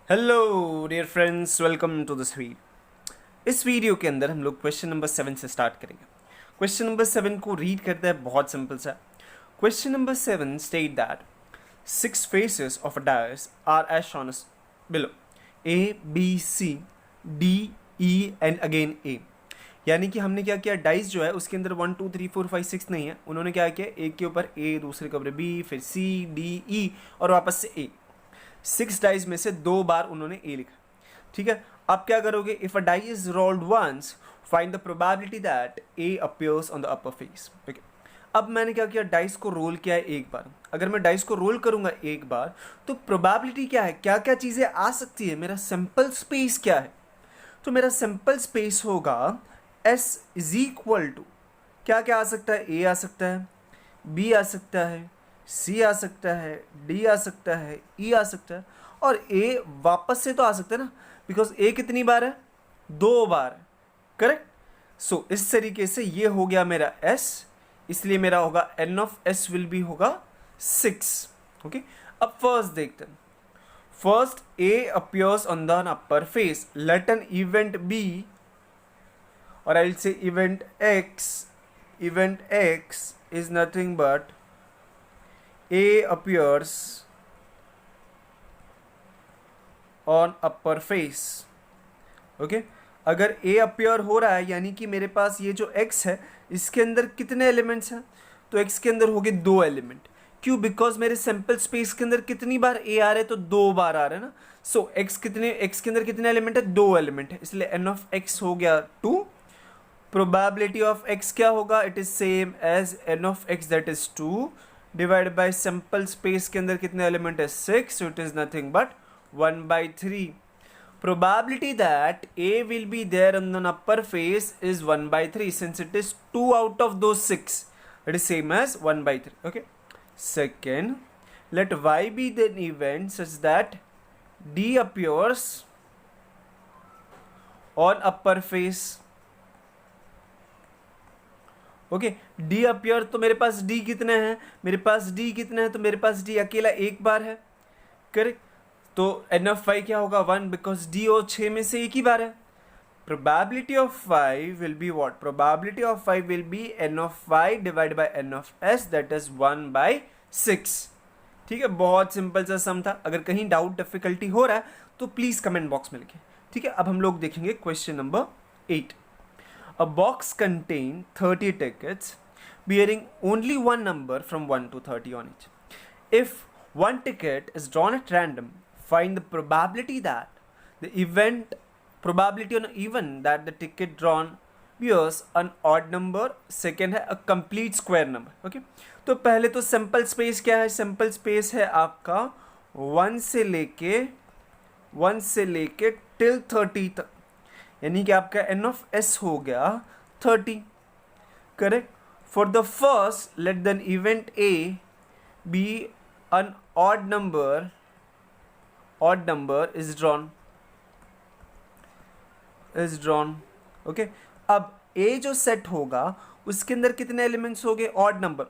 Hello dear friends, welcome to this video. इस video के अंदर हम लोग क्वेश्चन नंबर 7 से स्टार्ट करेंगे। क्वेश्चन नंबर 7 को रीड करते हैं, बहुत सिंपल सा। Question number 7 state that 6 faces of a dice are as shown as below: A, B, C, D, E and again A। यानी कि हमने क्या किया, डाइस जो है उसके अंदर 1 2 3 4 5 6 नहीं है। उन्होंने क्या किया, एक के ऊपर A, दूसरे के ऊपर B, फिर C, D, E और वापस से A। 6 डाइज में से 2 बार उन्होंने ए लिखा। ठीक है, अब क्या करोगे, if a die is rolled once find the probability that A appears on the upper face. Okay, अब मैंने क्या किया, डाइस को रोल किया है एक बार। अगर मैं डाइस को रोल करूंगा एक बार तो प्रोबेबिलिटी क्या है, क्या क्या चीजें आ सकती है, मेरा सैंपल स्पेस क्या है। तो मेरा सैंपल स्पेस होगा एस इज इक्वल टू, क्या क्या आ सकता है, ए आ सकता है, बी आ सकता है, सी आ सकता है, डी आ सकता है, ई आ सकता है और ए वापस से तो आ सकता है ना, बिकॉज ए कितनी बार है, 2 बार। करेक्ट। सो इस तरीके से ये हो गया मेरा एस, इसलिए मेरा होगा n of S will be होगा 6। ओके, अब फर्स्ट देखते हैं। First A appears on the upper face, let an event b, or I'll say event x is nothing but A appears on upper face। Okay, अगर A appear हो रहा है यानी कि मेरे पास ये जो X है इसके अंदर कितने एलिमेंट्स हैं, तो X के अंदर हो गए 2 एलिमेंट। क्यों, बिकॉज मेरे सैंपल स्पेस के अंदर कितनी बार A आ रहे हैं, तो 2 बार आ रहे हैं ना। सो X के अंदर कितने एलिमेंट है, 2 एलिमेंट है, इसलिए n ऑफ X हो गया 2। प्रोबेबिलिटी ऑफ X क्या होगा, it is same as n of X that is 2 divide by sample space के अंदर कितने एलिमेंट है, 6, so it is nothing but 1/3। probability that A will be there on the upper face is 1/3 since it is 2 out of those 6, it is same as 1/3. Okay, second, let Y be the event such that D appears on upper face. Okay, D appear, तो मेरे पास D कितने हैं, मेरे पास D कितने हैं, तो मेरे पास D अकेला एक बार है। करेक्ट, तो एन ऑफ 5 क्या होगा, 1, बिकॉज डी और 6 में से एक ही बार है। Probability of 5 will be what, probability of 5 will be n of 5 divide by N of S that is 1/6। ठीक है, बहुत सिंपल सा सम था। अगर कहीं डाउट डिफिकल्टी हो रहा है तो प्लीज कमेंट बॉक्स में लिखें। ठीक है, अब हम लोग देखेंगे question number 8। A box contains 30 tickets bearing only one number from 1 to 30 on each. If one ticket is drawn at random, find the probability that the event probability on even that the ticket drawn bears an odd number. Second है a complete square number. Okay, तो पहले तो sample space क्या है, sample space है आपका 1 से लेके टिल 30 तक, यानी कि आपका एन ऑफ एस हो गया 30। Correct, for the first let then event A be an odd number is drawn. Okay, अब ए जो सेट होगा उसके अंदर कितने एलिमेंट्स हो गए, ऑड नंबर।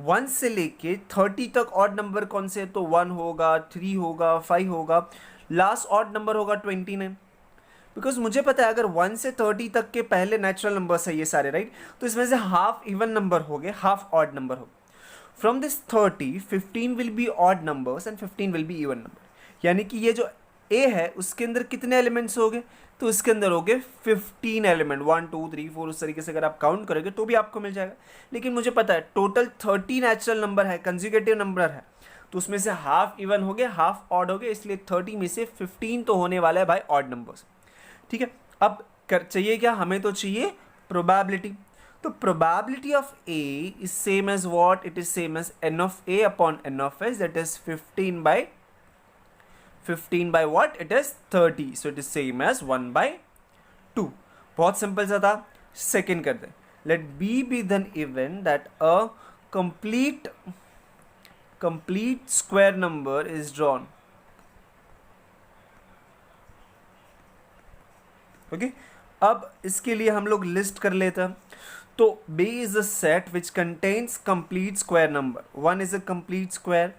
1 से लेके 30 तक ऑड नंबर कौन से, तो 1 होगा, 3 होगा, 5 होगा, लास्ट ऑड नंबर होगा 29। बिकॉज मुझे पता है अगर 1 से 30 तक के पहले नेचुरल नंबर्स है ये सारे, राइट, तो इसमें से हाफ इवन नंबर हो गए, हाफ ऑड नंबर हो। From this 30 15 will be odd numbers and 15 will be even number. यानी कि ये जो ए है उसके अंदर कितने एलिमेंट्स हो गए, तो उसके अंदर हो गए 15 एलिमेंट, 1 2 3 4, उस तरीके से अगर आप काउंट करोगे तो भी आपको मिल जाएगा। लेकिन मुझे पता है टोटल 30 नेचुरल नंबर है, कंज्यूगेटिव नंबर है, तो उसमें से हाफ इवन हो गए, हाफ ऑड हो गए, इसलिए 30 में से 15 तो होने वाला है भाई ऑड नंबर्स। ठीक है, अब चाहिए क्या, हमें तो चाहिए प्रोबेबिलिटी। तो probability of A is same as what, it is same as n of A upon n of S that is 15 by what, it is 30, so it is same as 1/2। बहुत सिंपल सा था। Second कर दे, let B be then event that a complete square number is drawn. Okay, अब इसके लिए हम लोग लिस्ट कर लेते हैं। तो B is a set which contains complete square number. 1 is a complete square,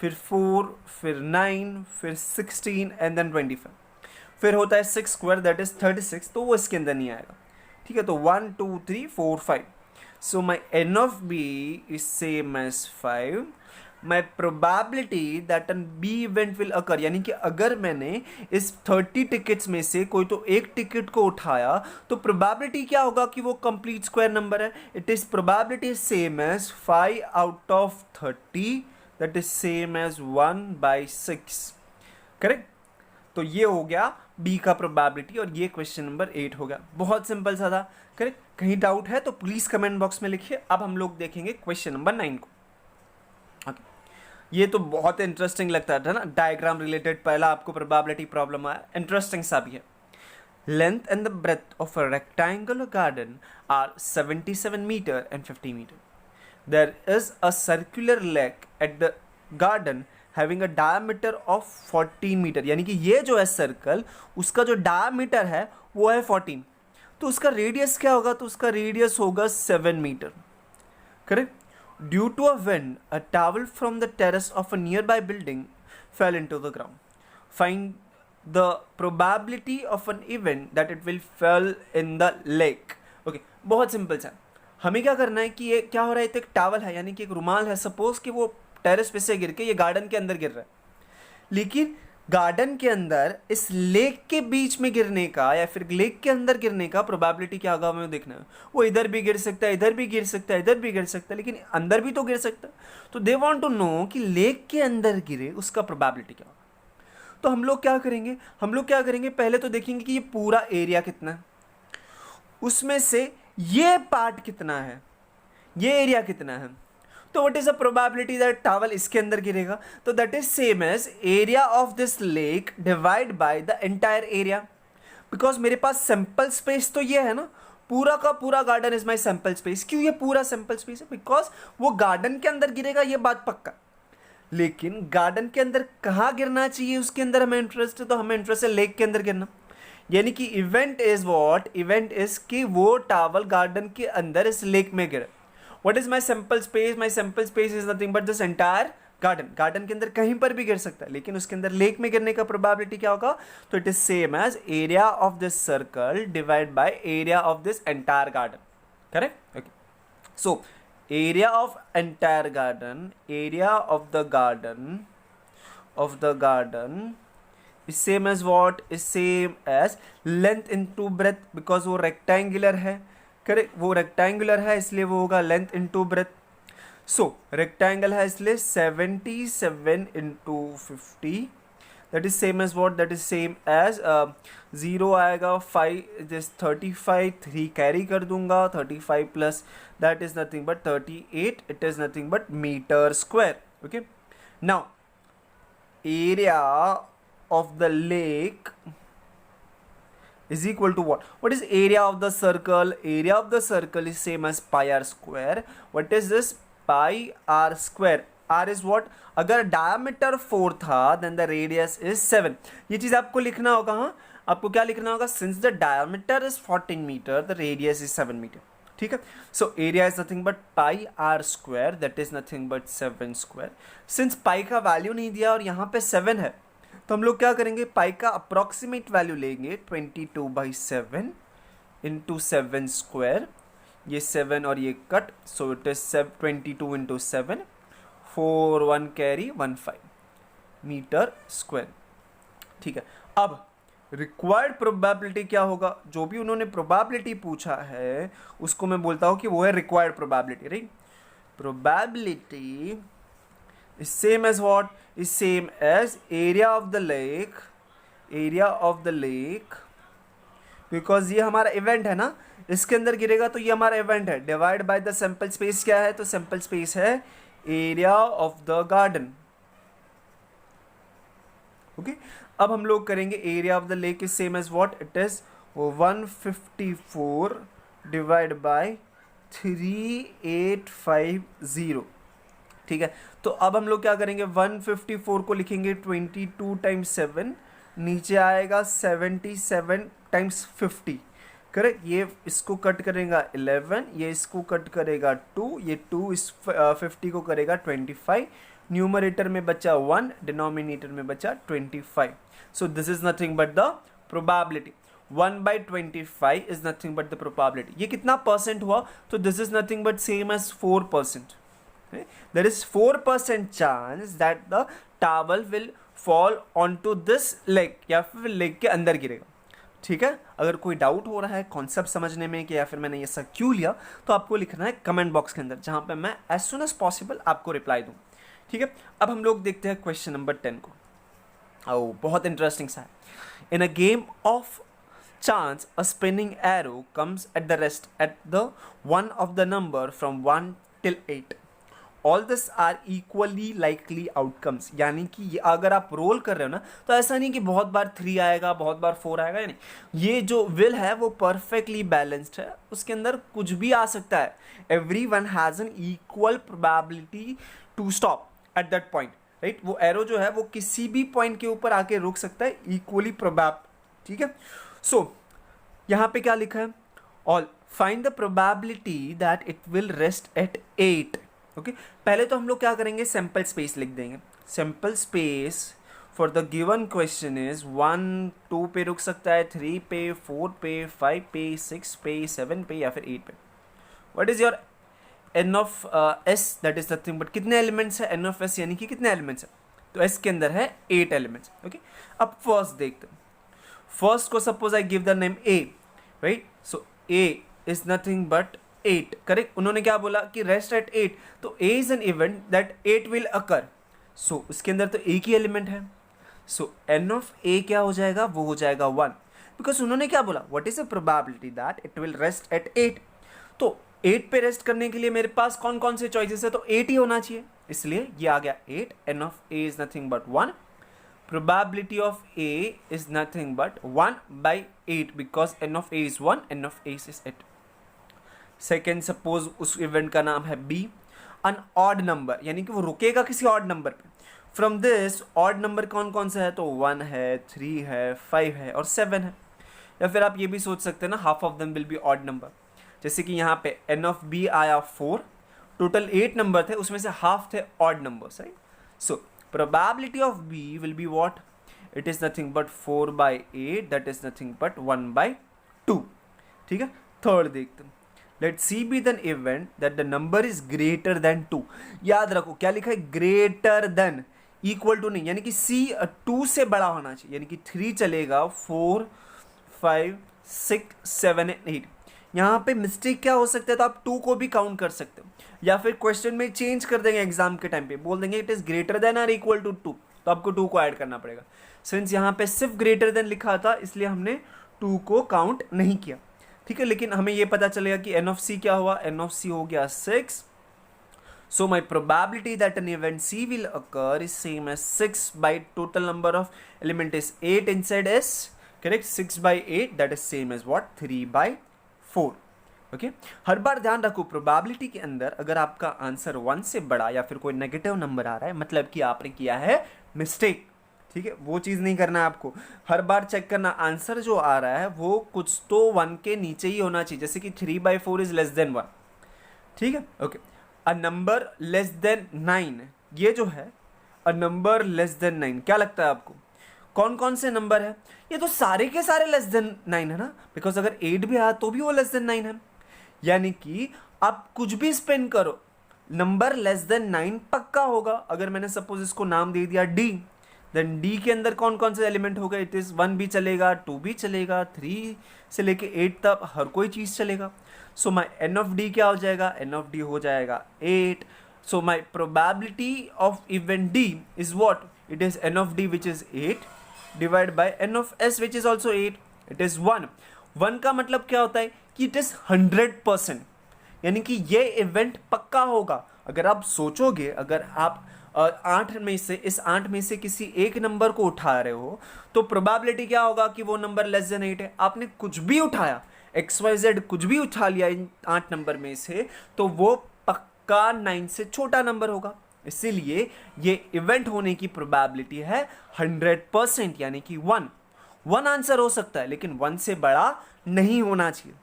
फिर 4, फिर 9, फिर 16 एंड देन 25, फिर होता है 6 स्क्वायर दैट इज 36, तो वो इसके अंदर नहीं आएगा। ठीक है, तो 1 2 3 4 5, so my n of b is same as 5। My probability that an B event will occur, यानी कि अगर मैंने इस 30 टिकट्स में से कोई तो एक टिकट को उठाया तो प्रोबेबिलिटी क्या होगा कि वो कंप्लीट स्क्वायर नंबर है। It is probability same as 5 out of 30, that is same as 1/6। Correct, तो ये हो गया बी का प्रोबेबिलिटी और ये क्वेश्चन नंबर 8 हो गया। बहुत सिंपल सा था। करेक्ट, कहीं डाउट है तो प्लीज कमेंट बॉक्स में लिखिए। अब हम लोग देखेंगे क्वेश्चन नंबर 9 को। ये तो बहुत इंटरेस्टिंग लगता था ना, डायग्राम रिलेटेड पहला आपको प्रोबेबिलिटी प्रॉब्लम आया, इंटरेस्टिंग सा भी है। Length and the breadth of a rectangular garden are 77 metre and 50 metre. There is a circular lake at the garden having a diameter of 14 metre, यानी कि ये जो है सर्कल, उसका जो डायमीटर है वो है 14, तो उसका रेडियस क्या होगा, तो उसका रेडियस होगा 7 metre. Correct, due to a wind, a towel from the terrace of a nearby building fell into the ground. Find the probability of an event that it will fall in the lake. Okay, बहुत simple सा। हमें क्या करना है कि ये क्या हो रहा है, तो एक टावल है यानी कि एक रुमाल है, सपोज कि वो टेरेस पे से गिर के ये गार्डन के अंदर गिर रहा है, लेकिन गार्डन के अंदर इस लेक के बीच में गिरने का या फिर लेक के अंदर गिरने का प्रोबेबिलिटी क्या होगा हमें देखना है। वो इधर भी गिर सकता है, इधर भी गिर सकता है, इधर भी गिर सकता है, लेकिन अंदर भी तो गिर सकता है। तो दे वांट टू नो कि लेक के अंदर गिरे उसका प्रोबेबिलिटी क्या होगा। तो हम लोग क्या करेंगे, पहले तो देखेंगे कि ये पूरा एरिया कितना है, उसमें से ये पार्ट कितना है, ये एरिया कितना है। तो what is the probability that towel इसके अंदर गिरेगा, तो that is same as area of this lake divide by the entire area. Because मेरे पास सैंपल स्पेस तो ये है ना, पूरा का पूरा garden is my sample space. क्यों ये पूरा सैंपल स्पेस है, बिकॉज वो गार्डन के अंदर गिरेगा, ये बात पक्का। लेकिन गार्डन के अंदर कहाँ गिरना चाहिए उसके अंदर हमें इंटरेस्ट है, तो हमें इंटरेस्ट है लेक के अंदर गिरना। यानी कि event is what, event is कि वो टावल गार्डन के अंदर इस लेक में गिरे। What is my sample space? My sample space is nothing but this entire garden. Garden के अंदर कहीं पर भी गिर सकता है, लेकिन उसके अंदर लेक में गिरने का प्रोबेबिलिटी क्या होगा, तो it is same as area of this circle divide by area of this entire garden. Correct, okay. So area of entire garden, area of the garden is same as what, is same as length into breadth, because वो rectangular है। Correct, वो rectangular है इसलिए वो होगा length into breadth. So rectangle है इसलिए 77 इंटू 50, that is same as what, that is same as 0 आएगा 5, दिस 35, 3 कैरी कर दूंगा, 35 plus that is nothing but 38, it is nothing but metre square. Okay, now area of the lake is equal to what? What is area of the circle? Area of the circle is same as pi r square. What is this? Pi r square. R is what? अगर diameter 4 था then the radius is 7. ये चीज़ आपको लिखना होगा। हाँ, आपको क्या लिखना होगा, since the diameter is 14 meter the radius is 7 meter. ठीक है, so area is nothing but pi r square, that is nothing but 7 square. Since pi का वैल्यू नहीं दिया और यहाँ पे 7 है, तो हम लोग क्या करेंगे, पाई का अप्रॉक्सीमेट वैल्यू लेंगे 22/7 इंटू 7 स्क्वायर, ये 7 और ये cut, so it is 22 into 7, 4 1 carry 15 metre square. ठीक है, अब रिक्वायर्ड प्रोबेबिलिटी क्या होगा, जो भी उन्होंने प्रोबेबिलिटी पूछा है उसको मैं बोलता हूँ कि वो है required probability. Right, probability is same as what, is same as area of the lake, because ये हमारा इवेंट है ना, इसके अंदर गिरेगा तो ये हमारा इवेंट है, divide by the sample space क्या है, तो सैंपल स्पेस है area of the garden. Okay, अब हम लोग करेंगे area of the lake is same as what, it is 154 divide by 3850। ठीक है, तो अब हम लोग क्या करेंगे, 154 को लिखेंगे 22 टाइम्स 7, नीचे आएगा 77 टाइम्स 50। करेक्ट, ये इसको कट करेगा 11, ये इसको कट करेगा 2, ये 2 इस 50 को करेगा 25, न्यूमरेटर में बचा 1, डिनोमिनेटर में बचा 25. So this is nothing but the probability. 1/25 is nothing but the probability. ये कितना परसेंट हुआ? तो this is nothing but same as 4%. There is 4% chance that the towel will fall onto this leg, या फिर leg के अंदर गिरेगा. ठीक है, अगर कोई डाउट हो रहा है कॉन्सेप्ट समझने में कि या फिर मैंने ये सब क्यों लिया, तो आपको लिखना है कमेंट बॉक्स के अंदर, जहां पे मैं एज सुन एज पॉसिबल आपको रिप्लाई दूं. ठीक है, अब हम लोग देखते हैं क्वेश्चन नंबर 10 को. ओ, बहुत इंटरेस्टिंग सा है. In a game of chance a spinning arrow comes at the rest at the one of the number from 1 till 8. All this are equally likely outcomes. यानी कि अगर आप रोल कर रहे हो ना, तो ऐसा नहीं कि बहुत बार 3 आएगा, बहुत बार 4 आएगा. यानी ये जो विल है वो परफेक्टली बैलेंस्ड है, उसके अंदर कुछ भी आ सकता है. Every one has an equal probability to stop at that point, right. वो एरो जो है वो किसी भी पॉइंट के ऊपर आके रुक सकता है, इक्वली प्रोबेब. ठीक है, सो यहाँ पे क्या लिखा है? All find the probability that it will rest at 8. Okay, पहले तो हम लोग क्या करेंगे, सैम्पल स्पेस लिख देंगे. Sample space for the given question is 1, 2 पे रुक सकता है, 3 पे, 4 पे, 5 पे, 6 पे, 7 पे या फिर 8 पे. What is your n of S? That is nothing but कितने एलिमेंट्स है एन ऑफ एस, यानी कि कितने एलिमेंट्स है? तो एस के अंदर है 8 एलिमेंट्स. ओके, अब फर्स्ट देखते हैं. फर्स्ट को suppose I give the name A, right. So A is nothing but 8. Correct. उन्होंने क्या बोला कि रेस्ट एट 8. तो A is an event that 8 will occur. So उसके अंदर तो एक ही एलिमेंट है. सो एन ऑफ ए क्या हो जाएगा? वो हो जाएगा 1. बिकॉज उन्होंने क्या बोला, what is the probability that it will rest at 8. तो 8 पे रेस्ट करने के लिए मेरे पास कौन कौन से चॉइसेस है? तो 8 ही होना चाहिए, इसलिए ये आ गया 8. N of A is nothing but 1. Probability of A is nothing but 1/8 because n of A is 1, n of A is 8. Second, suppose उस इवेंट का नाम है बी, अन ऑड नंबर, यानी कि वो रुकेगा किसी ऑड नंबर पे. फ्रॉम दिस ऑड नंबर कौन कौन सा है? तो 1 है, 3 है, 5 है और 7 है. या फिर आप ये भी सोच सकते हैं ना, half of them will be odd number. जैसे कि यहाँ पे एन ऑफ बी आया 4, टोटल 8 नंबर थे, उसमें से हाफ थे odd numbers, right. So probability of B will be what? It is nothing but 4/8, that is nothing but 1/2. ठीक है. थर्ड देखते हैं. Let C be the event that the number is greater than 2. याद रखो क्या लिखा है? greater than, equal to नहीं, यानी कि C 2 से बड़ा होना चाहिए. यानी कि 3 चलेगा, 4, 5, 6, 7 and 8. यहाँ पे मिस्टेक क्या हो सकता है? तो आप 2 को भी काउंट कर सकते हो, या फिर क्वेश्चन में चेंज कर देंगे एग्जाम के टाइम पे, बोल देंगे इट इज ग्रेटर देन और इक्वल टू 2, तो आपको 2 को ऐड करना पड़ेगा. सिंस यहाँ पे सिर्फ ग्रेटर देन लिखा था, इसलिए हमने 2 को काउंट नहीं किया. ठीक है, लेकिन हमें ये पता चलेगा कि एन ऑफ सी क्या हुआ? एन ऑफ सी हो गया 6. So my probability that an event C will occur is same as 6 by total number of element is 8 inside S. Correct. 6/8 that is same as what? 3/4. Okay, हर बार ध्यान रखो probability के अंदर अगर आपका आंसर 1 से बड़ा या फिर कोई नेगेटिव नंबर आ रहा है, मतलब कि आपने किया है मिस्टेक. ठीक है, वो चीज़ नहीं करना है आपको. हर बार चेक करना आंसर जो आ रहा है वो कुछ तो 1 के नीचे ही होना चाहिए. जैसे कि 3/4 इज लेस देन 1. ठीक है. Okay, a number less than 9, ये जो है अ नंबर लेस देन 9, क्या लगता है आपको कौन कौन से नंबर है? ये तो सारे के सारे लेस देन 9 है ना, बिकॉज अगर 8 भी आया तो भी वो लेस देन 9 है. यानी कि आप कुछ भी स्पिन करो, नंबर लेस देन 9 पक्का होगा. अगर मैंने सपोज इसको नाम दे दिया डी, देन डी के अंदर कौन कौन से एलिमेंट होगा? इट इज 1 भी चलेगा, 2 भी चलेगा, 3 से लेके 8 तक हर कोई चीज चलेगा. So my N of D क्या हो जाएगा? एन ऑफ डी हो जाएगा 8. So my probability of event D is what? It is N of D which is 8 divide by N of S which is also 8. It is 1. 1 का मतलब क्या होता है कि इट इज 100%, यानी कि ये इवेंट पक्का होगा. अगर आप सोचोगे, अगर आप 8 में से इस 8 में से किसी एक नंबर को उठा रहे हो, तो प्रोबेबिलिटी क्या होगा कि वो नंबर लेस देन 8 है. आपने कुछ भी उठाया, XYZ कुछ भी उठा लिया इन 8 नंबर में से, तो वो पक्का 9 से छोटा नंबर होगा. इसीलिए ये इवेंट होने की प्रोबेबिलिटी है 100%, यानी कि 1 आंसर हो सकता है लेकिन 1 से बड़ा नहीं होना चाहिए.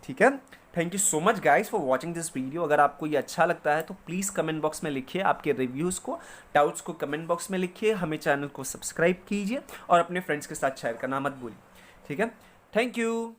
ठीक है, thank you so much guys for watching this video. अगर आपको ये अच्छा लगता है तो प्लीज़ कमेंट बॉक्स में लिखिए आपके रिव्यूज़ को, डाउट्स को कमेंट बॉक्स में लिखिए, हमें चैनल को सब्सक्राइब कीजिए और अपने फ्रेंड्स के साथ शेयर करना मत भूलिए। ठीक है, थैंक यू।